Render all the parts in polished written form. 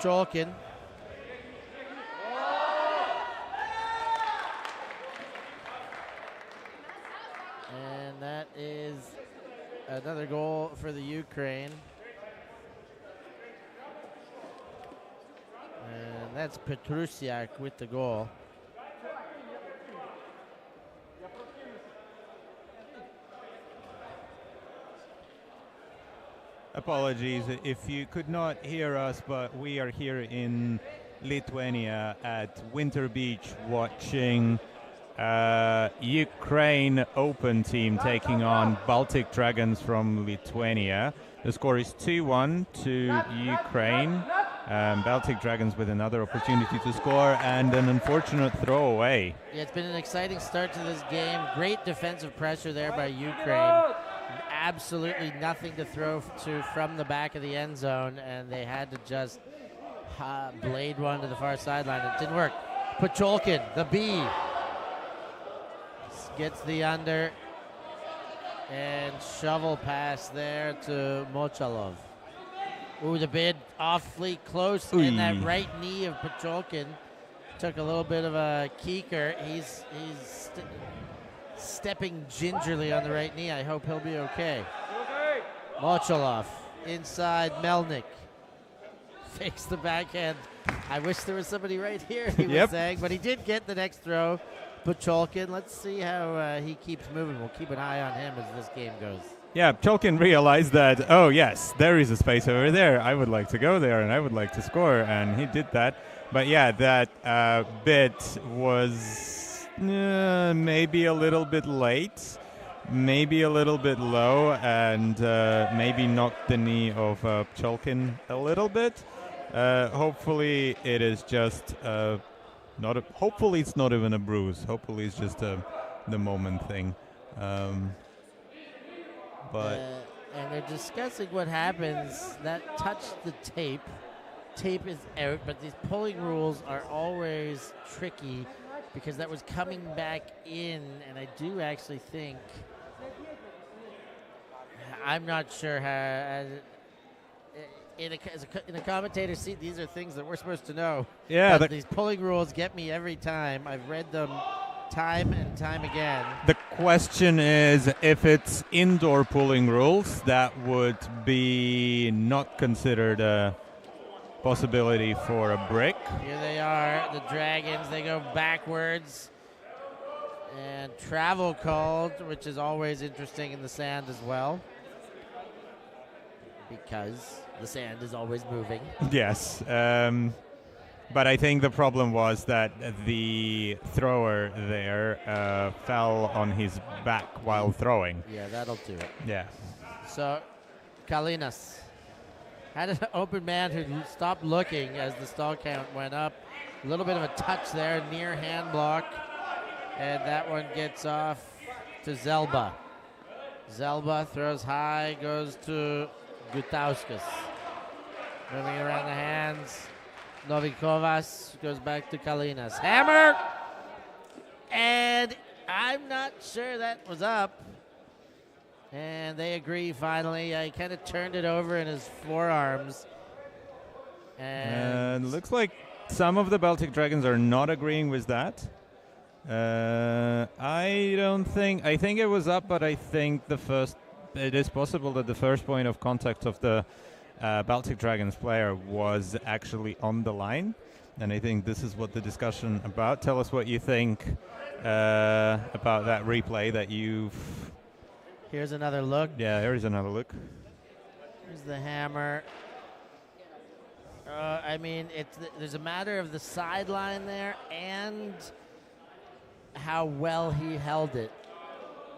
Pucholkin. And that is another goal for the Ukraine. And that's Petrusiak with the goal. Apologies if you could not hear us, but we are here in Lithuania at Winter Beach watching Ukraine Open team taking on Baltic Dragons from Lithuania. The score is 2-1 to Ukraine. Baltic Dragons with another opportunity to score and an unfortunate throwaway. Yeah, it's been an exciting start to this game. Great defensive pressure there by Ukraine. Absolutely nothing to throw to from the back of the end zone, and they had to just blade one to the far sideline. It didn't work. Pucholkin, the B, gets the under, and shovel pass there to Mochalov. Ooh, the bid awfully close, and that right knee of Pucholkin took a little bit of a keeker. He's stepping gingerly on the right knee. I hope he'll be okay. Mochalov inside Melnik. Fakes the backhand. I wish there was somebody right here, he was saying, but he did get the next throw. Pucholkin, let's see how he keeps moving. We'll keep an eye on him as this game goes. Yeah, Pucholkin realized that, oh yes, there is a space over there. I would like to go there and I would like to score, and he did that. But yeah, that bit was maybe a little bit late, maybe a little bit low, and maybe knocked the knee of Pucholkin a little bit. Hopefully it is just hopefully it's not even a bruise. Hopefully it's just the moment thing. But and they're discussing what happens. That touched the tape. Tape is out, but these pulling rules are always tricky because that was coming back in, and I do actually think, I'm not sure how, in a commentator's seat, these are things that we're supposed to know. Yeah, but these pulling rules get me every time. I've read them time and time again. The question is, if it's indoor pulling rules, that would be not considered a possibility for a brick. Here they are, the Dragons. They go backwards. And travel called, which is always interesting in the sand as well, because the sand is always moving. Yes. But I think the problem was that the thrower there fell on his back while throwing. Yeah, that'll do it. Yeah. So, Kalinas had an open man who stopped looking as the stall count went up. A little bit of a touch there, near hand block. And that one gets off to Zelba. Zelba throws high, goes to Gutauskas. Moving around the hands. Novikovas goes back to Kalinas. Hammer! And I'm not sure that was up. And they agree finally. He kind of turned it over in his forearms. And looks like some of the Baltic Dragons are not agreeing with that. I think it was up, but I think it is possible that the first point of contact of the Baltic Dragons player was actually on the line, and I think this is what the discussion about. Tell us what you think about that replay that you've... Here's another look. Yeah, here's another look. Here's the hammer. I mean, there's a matter of the sideline there and how well he held it.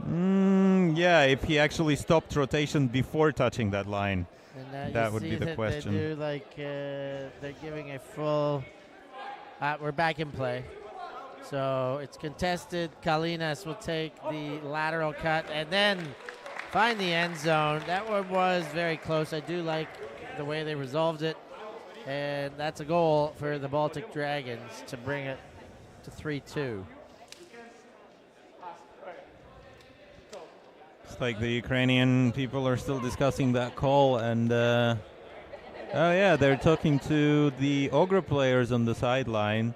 Yeah, if he actually stopped rotation before touching that line. And that would be the question. They do they're giving a full. We're back in play, so it's contested. Kalinas will take the lateral cut and then find the end zone. That one was very close. I do like the way they resolved it, and that's a goal for the Baltic Dragons to bring it to 3-2. It's like the Ukrainian people are still discussing that call, and Oh yeah, they're talking to the Ogre players on the sideline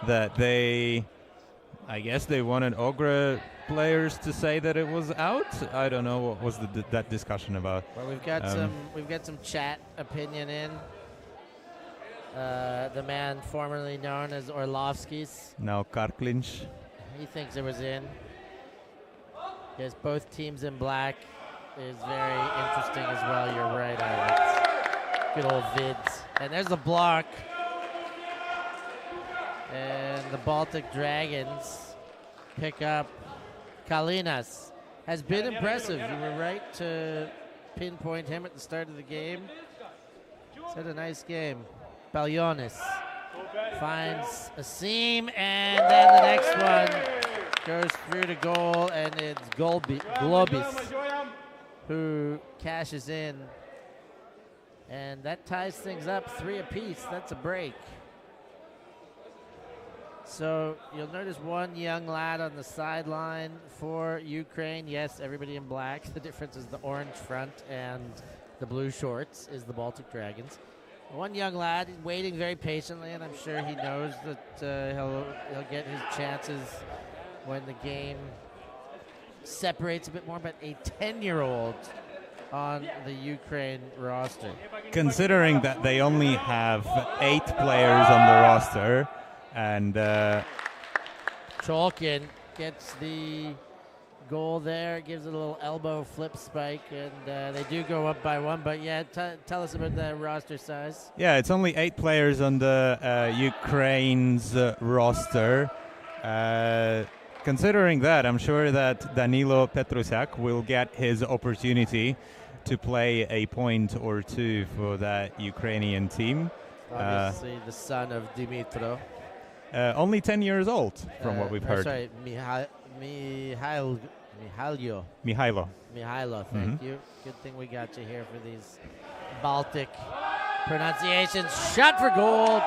that I guess they wanted Ogre players to say that it was out. I don't know what was that discussion about. Well, we've got some chat opinion in. The man formerly known as Orlovsky's. Now Karklinch. He thinks it was in. Yes, both teams in black is very interesting as well. You're right, Alex. Good old vids. And there's the block. And the Baltic Dragons pick up Kalinas. Has been impressive. You were right to pinpoint him at the start of the game. He's had a nice game. Balionis finds a seam, and then the next one goes through to goal, and it's Globis who cashes in. And that ties things up 3 apiece. That's a break. So you'll notice one young lad on the sideline for Ukraine. Yes, everybody in black. The difference is the orange front and the blue shorts is the Baltic Dragons. One young lad waiting very patiently, and I'm sure he knows that he'll get his chances when the game separates a bit more. But a 10-year-old on the Ukraine roster. Considering that they only have 8 players on the roster, and Cholkin gets the goal there, gives it a little elbow flip spike, and they do go up by 1. But yeah, tell us about the roster size. Yeah, it's only 8 players on the Ukraine's roster. Considering that, I'm sure that Danilo Petrusiak will get his opportunity to play a point or 2 for that Ukrainian team. Obviously, the son of Dimitro. Only 10 years old, from what we've heard. Sorry, Mihailo. Mihailo, thank you. Good thing we got you here for these Baltic pronunciations. Shot for goal,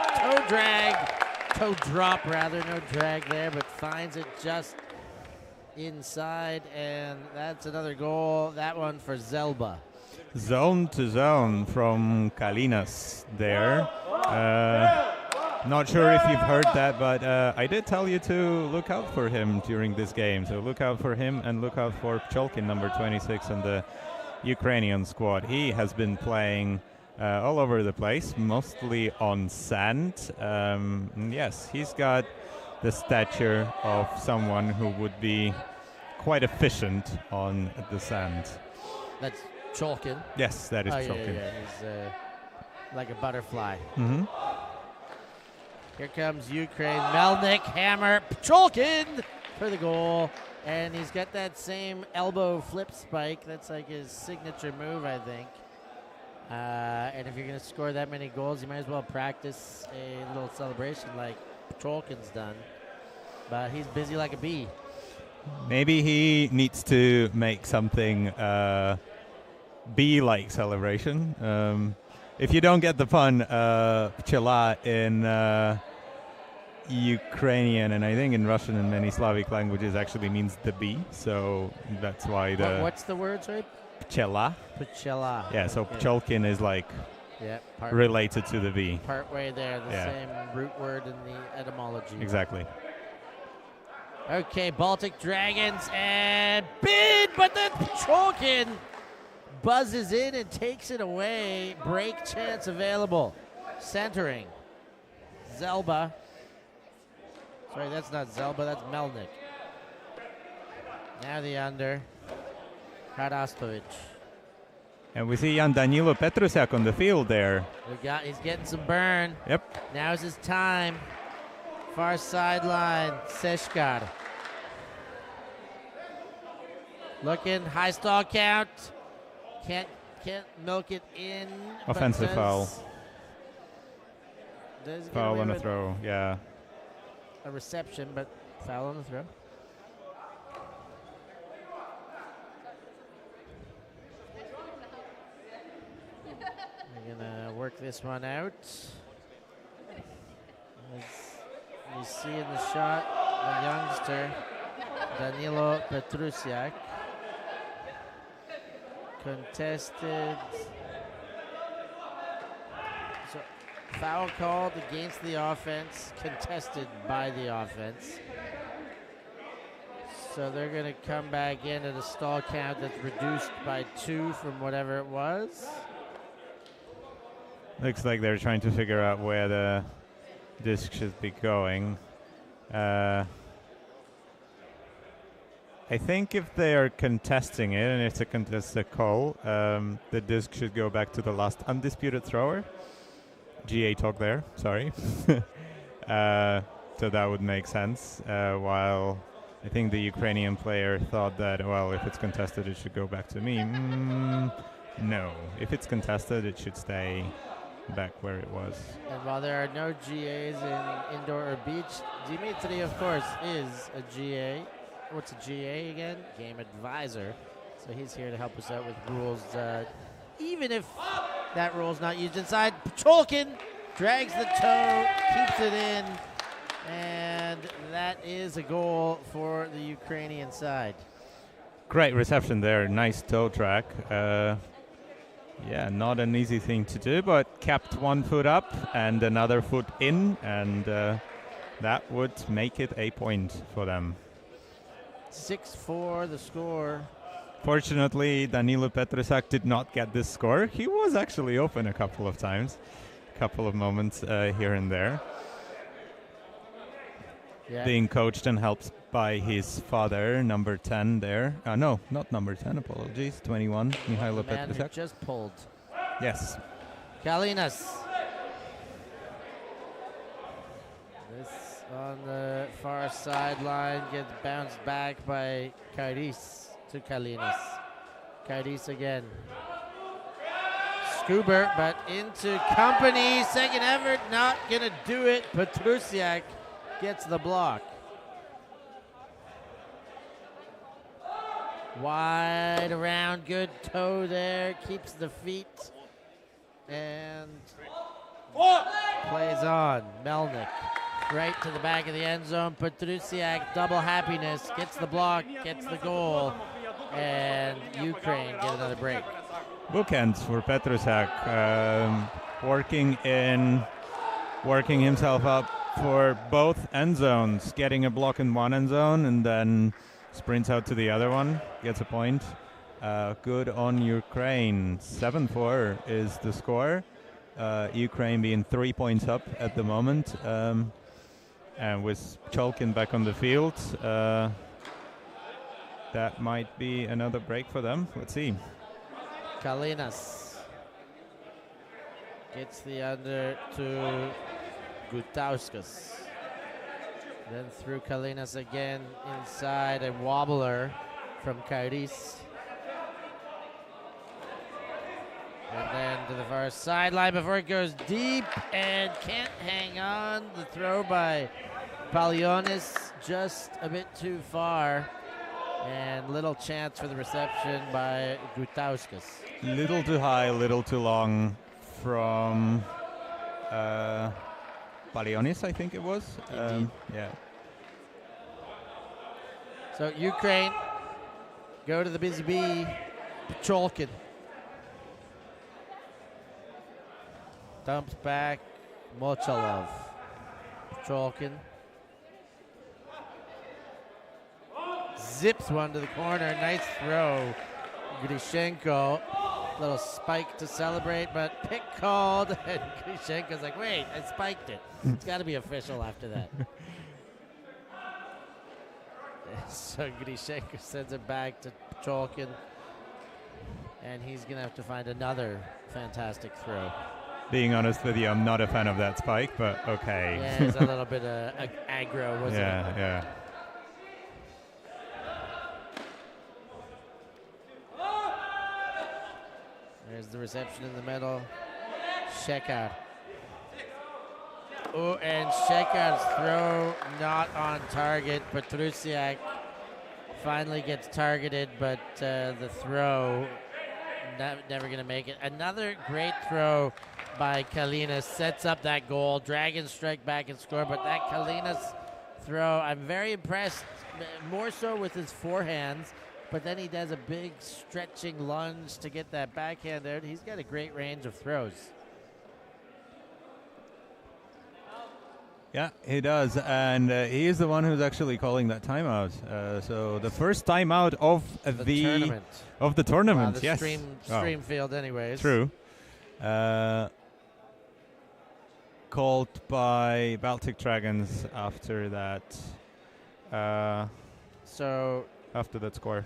toe drop rather, no drag there, but finds it just inside, and that's another goal. That one for Zelba. Zone to zone from Kalinas there. Not sure if you've heard that, but I did tell you to look out for him during this game. So look out for him and look out for Pcholkin, number 26, on the Ukrainian squad. He has been playing all over the place, mostly on sand. Yes, he's got the stature of someone who would be quite efficient on the sand. That's Cholkin. Yes, that is Cholkin. Yeah. He's like a butterfly. Mm-hmm. Here comes Ukraine. Melnik, hammer, Pcholkin for the goal. And he's got that same elbow flip spike. That's like his signature move, I think. And if you're going to score that many goals, you might as well practice a little celebration like Pcholkin's done. But he's busy like a bee. Maybe he needs to make something bee-like celebration. If you don't get the pun, pchela in Ukrainian and I think in Russian and many Slavic languages actually means the bee. So that's why what's the word, sorry? Pchela. Pchela. Yeah, so okay. Pcholkin is like related to the bee. Part way there, the same root word in the etymology. Exactly. Okay, Baltic Dragons and bid, but then Pcholkin buzzes in and takes it away. Break chance available. Centering. Zelba. Sorry, that's not Zelba, that's Melnik. Now the under. Harastovic. And we see Jan Danilo Petrusiak on the field there. He's getting some burn. Yep. Now's his time. Far sideline, Seshkar. Looking, high stall count. Can't milk it in. Offensive foul. Does foul on a throw, yeah. A reception, but foul on the throw. We're gonna work this one out. As you see in the shot, the youngster, Danilo Petrusiak. Contested. foul called against the offense, contested by the offense. So they're going to come back in at a stall count that's reduced by 2 from whatever it was. Looks like they're trying to figure out where the disc should be going. I think if they are contesting it, and it's a contested call, the disc should go back to the last undisputed thrower. GA talk there, sorry. So that would make sense. While I think the Ukrainian player thought that, well, if it's contested, it should go back to me. No, if it's contested, it should stay back where it was. And while there are no GAs in indoor or beach, Dimitri, of course, is a GA. What's a GA again? Game advisor. So he's here to help us out with rules, even if that rule's not used inside. Pacholkin drags the toe, keeps it in, and that is a goal for the Ukrainian side. Great reception there. Nice toe track. Yeah, not an easy thing to do, but kept one foot up and another foot in, and that would make it a point for them. 6-4 the score. Fortunately, Danilo Petrusak did not get this score. He was actually open a couple of times, a couple of moments here and there. Yeah. Being coached and helped by his father, number 10 there. No, not number 10, apologies. 21, Mihailo Petrusak. Man who just pulled. Yes. Kalinas. This on the far sideline gets bounced back by Kairis to Kalinas. Kairis again. Scuber, but into company. Second effort, not going to do it. Petrusiak gets the block. Wide around, good toe there, keeps the feet, and plays on. Melnick right to the back of the end zone. Petrusiak, double happiness, gets the block, gets the goal, and Ukraine get another break. Bookends for Petrusiak, working himself up for both end zones, getting a block in one end zone and then sprints out to the other one, gets a point. Good on Ukraine. 7-4 is the score. Ukraine being 3 points up at the moment. And with Cholkin back on the field, that might be another break for them. Let's see. Kalinas gets the under to Gutauskas. Then through Kalinas again inside, a wobbler from Kairis. And then to the far sideline before it goes deep and can't hang on. The throw by Palionis just a bit too far. And little chance for the reception by Gutauskas. Little too high, little too long from Palionis, I think it was. Yeah. So Ukraine go to the busy bee. Pacholkin dumps back. Mochalov. Pacholkin zips one to the corner. Nice throw. Grishenko. Little spike to celebrate, but pick called. And Grishenko's like, wait, I spiked it. It's got to be official after that. So Grishenko sends it back to Cholkin. And he's going to have to find another fantastic throw. Being honest with you, I'm not a fan of that spike, but okay. Yeah, it's a little bit aggro, wasn't it? Yeah. There's the reception in the middle. Shekar. Oh, and Shekar's throw not on target. Petrusiak finally gets targeted, but the throw never going to make it. Another great throw by Kalinas sets up that goal. Dragons strike back and score, but that Kalinas throw, I'm very impressed, more so with his forehands. But then he does a big stretching lunge to get that backhand out. He's got a great range of throws. Yeah, he does, and he is the one who's actually calling that timeout. So the first timeout of the tournament. Of the tournament, The yes. stream field, anyways. True. Called by Baltic Dragons after that. So after that score.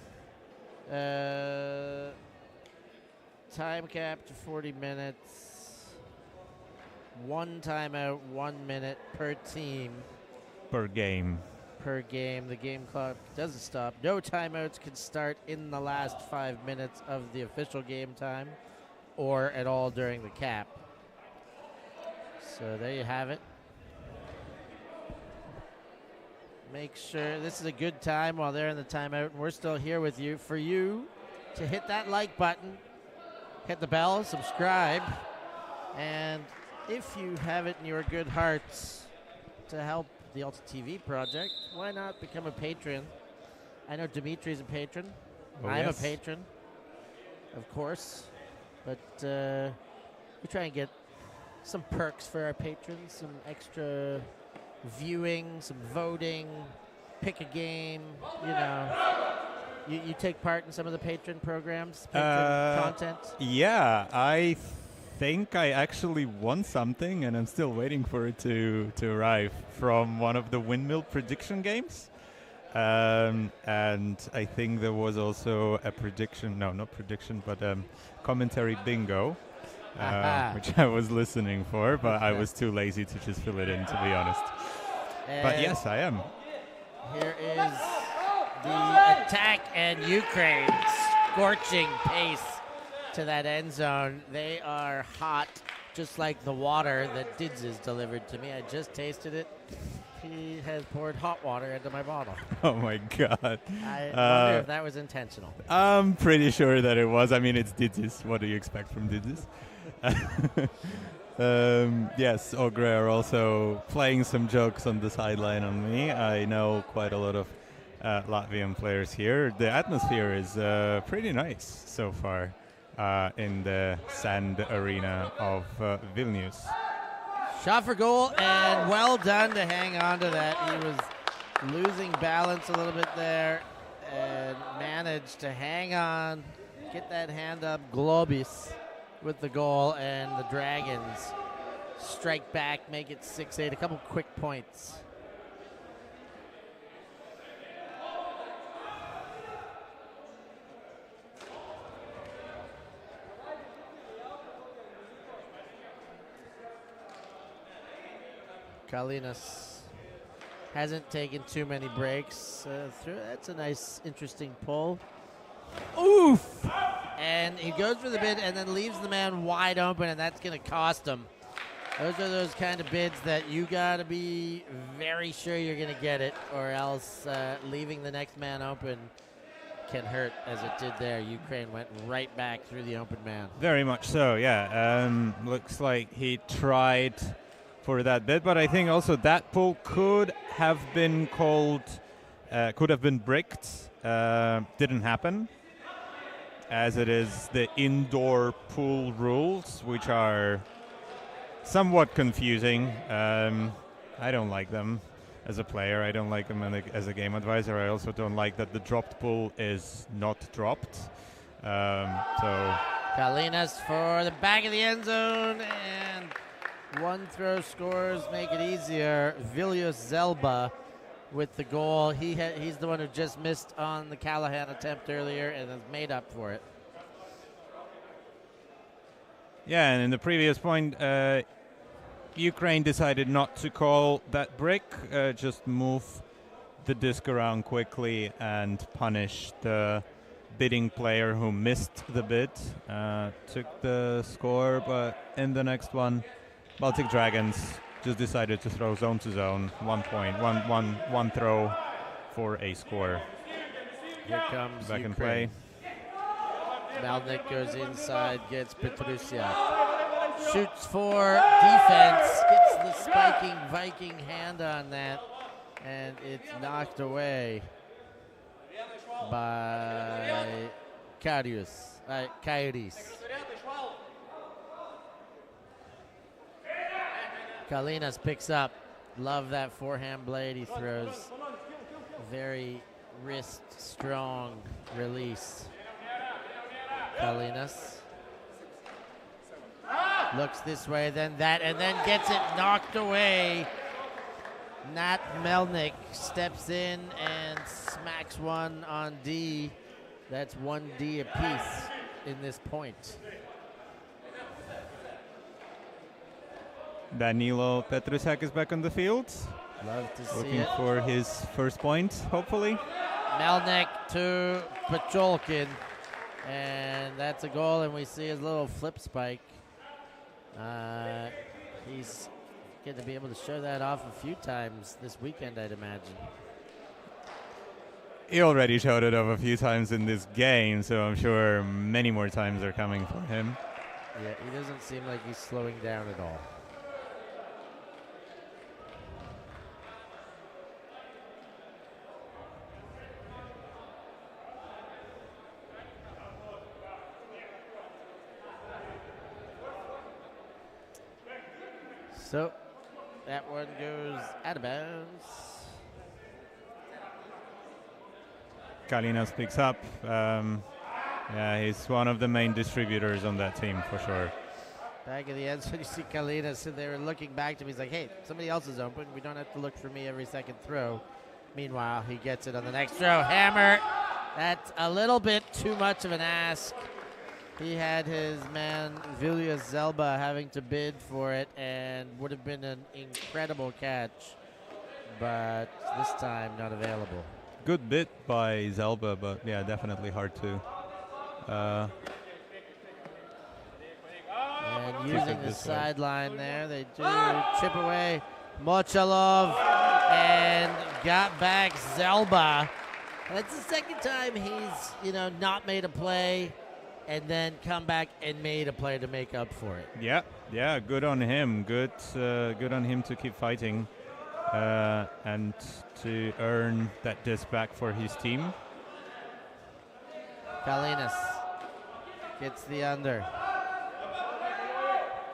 Time cap to 40 minutes. One timeout, 1 minute per team. Per game. The game clock doesn't stop. No timeouts can start in the last 5 minutes of the official game time or at all during the cap. So there you have it. Make sure this is a good time while they're in the timeout, and we're still here with you for you to hit that like button, hit the bell, subscribe, and if you have it in your good hearts to help the ULTI.TV project, why not become a patron? I know Dimitri's a patron. I'm a patron, of course, but we try and get some perks for our patrons, some extra viewing, some voting, pick a game, you know. You take part in some of the patron programs, patron content? Yeah, I think I actually won something, and I'm still waiting for it to arrive from one of the windmill prediction games. And I think there was also a prediction, no, not prediction, but commentary bingo, which I was listening for, but I was too lazy to just fill it in, to be honest. But yes, I am. Here is the attack, and Ukraine scorching pace to that end zone. They are hot, just like the water that Dids has delivered to me. I just tasted it. He has poured hot water into my bottle. Oh my God. I wonder if that was intentional. I'm pretty sure that it was. I mean, it's Dids. What do you expect from Dids? Yes, Ogre are also playing some jokes on the sideline on me. I know quite a lot of Latvian players here. The atmosphere is pretty nice so far in the sand arena of Vilnius. Shot for goal, and well done to hang on to that. He was losing balance a little bit there and managed to hang on, get that hand up, Globis with the goal, and the Dragons strike back, make it 6-8, a couple quick points. Kalinas hasn't taken too many breaks. That's a nice, interesting pull. Oof! And he goes for the bid and then leaves the man wide open, and that's going to cost him. Those are those kind of bids that you got to be very sure you're going to get it, or else leaving the next man open can hurt, as it did there. Ukraine went right back through the open man. Very much so, yeah. Looks like he tried for that bid, but I think also that pull could have been called, could have been bricked. Didn't happen, as it is the indoor pool rules, which are somewhat confusing. I don't like them as a player. I don't like them as a game advisor. I also don't like that the dropped pull is not dropped. So Kalinas for the back of the end zone, and one throw scores, make it easier. Vilnius Zelba with the goal. He's the one who just missed on the Callahan attempt earlier and has made up for it. Yeah, and in the previous point, Ukraine decided not to call that brick, just move the disc around quickly and punish the bidding player who missed the bid. Took the score, but in the next one, Baltic Dragons just decided to throw zone to zone, 1 point, one throw for a score. Here comes back Ukraine. in play. Melnik goes inside, gets Petrusiak. Shoots for defense, gets the spiking Viking hand on that, and it's knocked away by Kairis. Kalinas picks up, Love that forehand blade he throws. Very wrist strong release. Kalinas looks this way, then that, and then gets it knocked away. Nat Melnick steps in and smacks one on D. That's 1D apiece in this point. Danilo Petrusak is back on the field. Love to see Looking it. for his first point, hopefully. Melnick to Pacholkin. And that's a goal, and we see his little flip spike. He's going to be able to show that off a few times this weekend, I'd imagine. He already showed it off a few times in this game, so I'm sure many more times are coming for him. Yeah, he doesn't seem like he's slowing down at all. So that one goes out of bounds. Kalinas picks up. Yeah, he's one of the main distributors on that team for sure. Back of the end, so you see Kalinas, and they were looking back to me. He's like, hey, somebody else is open. We don't have to look for me every second throw. Meanwhile, he gets it on the next throw. Hammer. That's a little bit too much of an ask. He had his man Vilnius Zelba having to bid for it, and would have been an incredible catch, but this time not available. Good bit by Zelba, but yeah, definitely hard to. And using the sideline there, they do chip away Mochalov and got back Zelba. That's the second time he's, not made a play and then come back and made a play to make up for it. Yeah, good on him. Good on him to keep fighting and to earn that disc back for his team. Kalinas gets the under.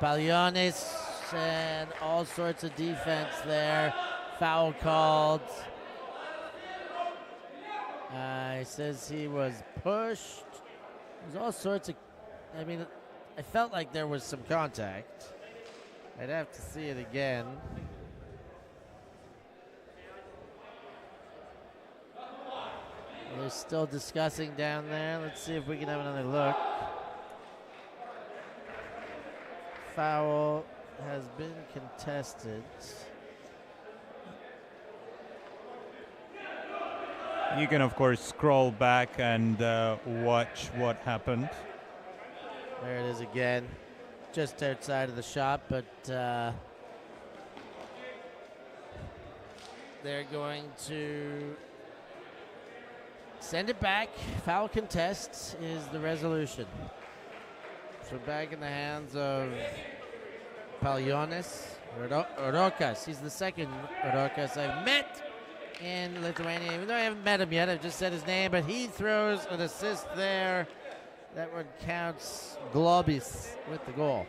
Palionis and all sorts of defense there. Foul called. He says he was pushed. There's all sorts of, I felt like there was some contact. I'd have to see it again. They're still discussing down there. Let's see if we can have another look. Foul has been contested. You can, of course, scroll back and watch what happened. There it is again, just outside of the shot, but they're going to send it back. Foul contest is the resolution. So back in the hands of Palionis. Rokas, he's the second Rokas I've met in Lithuania. Even though I haven't met him yet, I've just said his name, but he throws an assist there. That one counts Globis with the goal.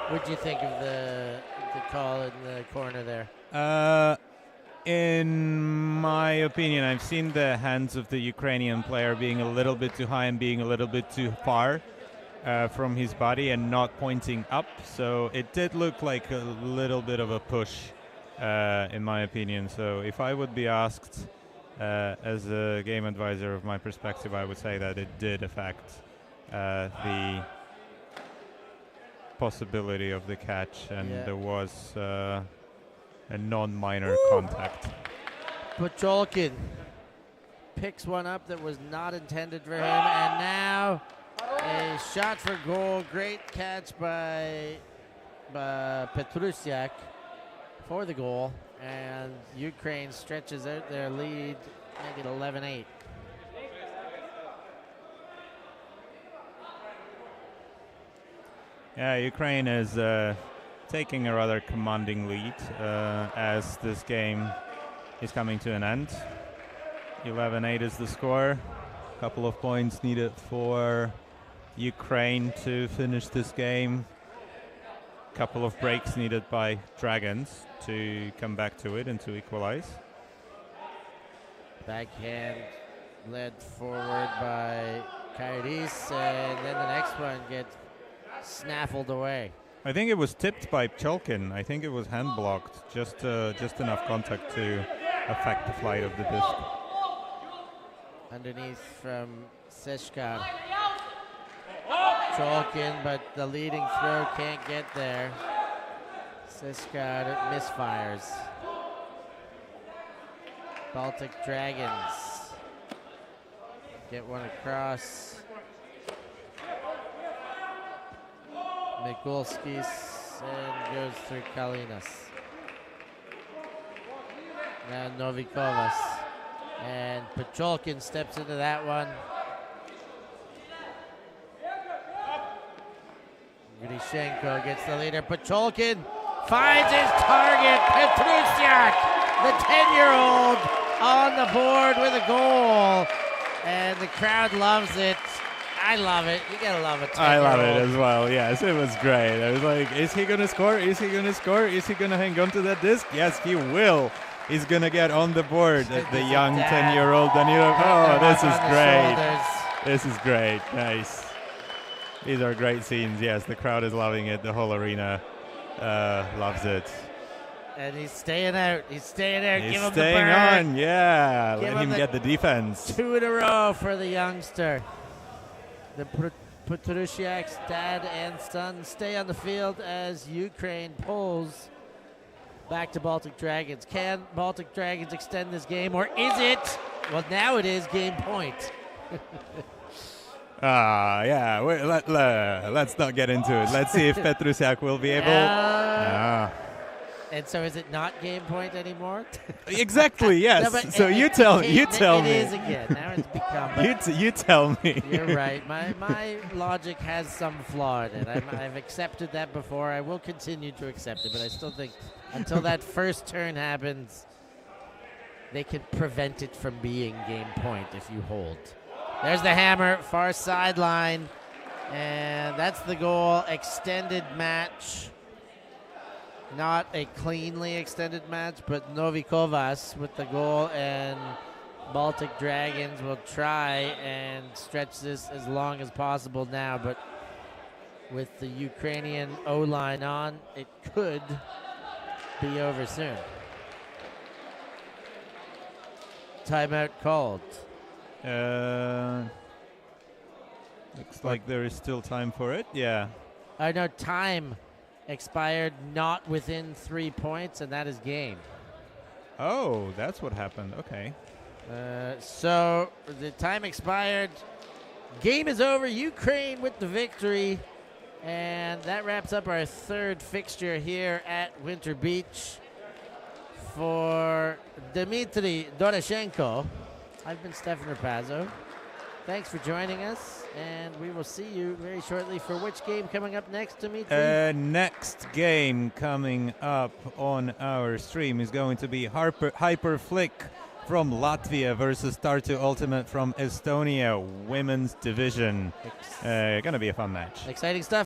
What do you think of the call in the corner there? In my opinion, I've seen the hands of the Ukrainian player being a little bit too high and being a little bit too far from his body and not pointing up. So it did look like a little bit of a push, in my opinion. So if I would be asked as a game advisor of my perspective, I would say that it did affect the possibility of the catch, and there was a non-minor contact. Pacholkin picks one up that was not intended for him, and now a shot for goal. Great catch by Petrusiak for the goal, and Ukraine stretches out their lead, make it 11-8. Yeah, Ukraine is taking a rather commanding lead as this game is coming to an end. 11-8 is the score. A couple of points needed for Ukraine to finish this game. Couple of breaks needed by Dragons to come back to it and to equalize. Backhand led forward by Coyotes, and then the next one gets snaffled away. I think it was tipped by Pcholkin. I think it was hand blocked, just enough contact to affect the flight of the disc. Underneath from Seshkar. Pcholkin, but the leading throw can't get there. Seshkar misfires. Baltic Dragons get one across. Mikulskis and goes through Kalinas. Now Novikovas. And Pcholkin steps into that one. Grishenko gets the leader. Pcholkin finds his target. Petrusiak, the 10-year-old, on the board with a goal. And the crowd loves it. I love it. You gotta love it. I love it as well. Yes, it was great. I was like, is he gonna score? Is he gonna score? Is he gonna hang on to that disc? Yes, he will. He's gonna get on the board. The young 10-year-old Danilo. Oh, this is great. This is great. Nice. These are great scenes. Yes, the crowd is loving it. The whole arena loves it. And he's staying out. He's staying out. He's Give him staying the bird. on. Yeah, let him get the defense. 2 in a row for the youngster. The Petrusiak's dad and son stay on the field as Ukraine pulls back to Baltic Dragons. Can Baltic Dragons extend this game, or is it? Well, now it is game point. Yeah. Let's not get into it. Let's see if Petrusiak will be able. And so, is it not game point anymore? Exactly. Yes. No, so you tell me. It is again. Now it's become. You tell me. You're right. My logic has some flaw in it. I've accepted that before. I will continue to accept it, but I still think until that first turn happens, they can prevent it from being game point if you hold. There's the hammer, far sideline, and that's the goal. Extended match. Not a cleanly extended match, but Novikovas with the goal, and Baltic Dragons will try and stretch this as long as possible now, but with the Ukrainian O-line on, it could be over soon. Timeout called. Looks like there is still time for it. Yeah. No, time expired not within 3 points, and that is game. Oh, that's what happened. Okay. So the time expired. Game is over. Ukraine with the victory. And that wraps up our third fixture here at Winter Beach. For Dmitry Doroshenko, I've been Stefan Rapazzo. Thanks for joining us, and we will see you very shortly for which game coming up next, Dmitry? Next game coming up on our stream is going to be Hyper Flick from Latvia versus Tartu Ultimate from Estonia, women's division. Gonna be a fun match. Exciting stuff.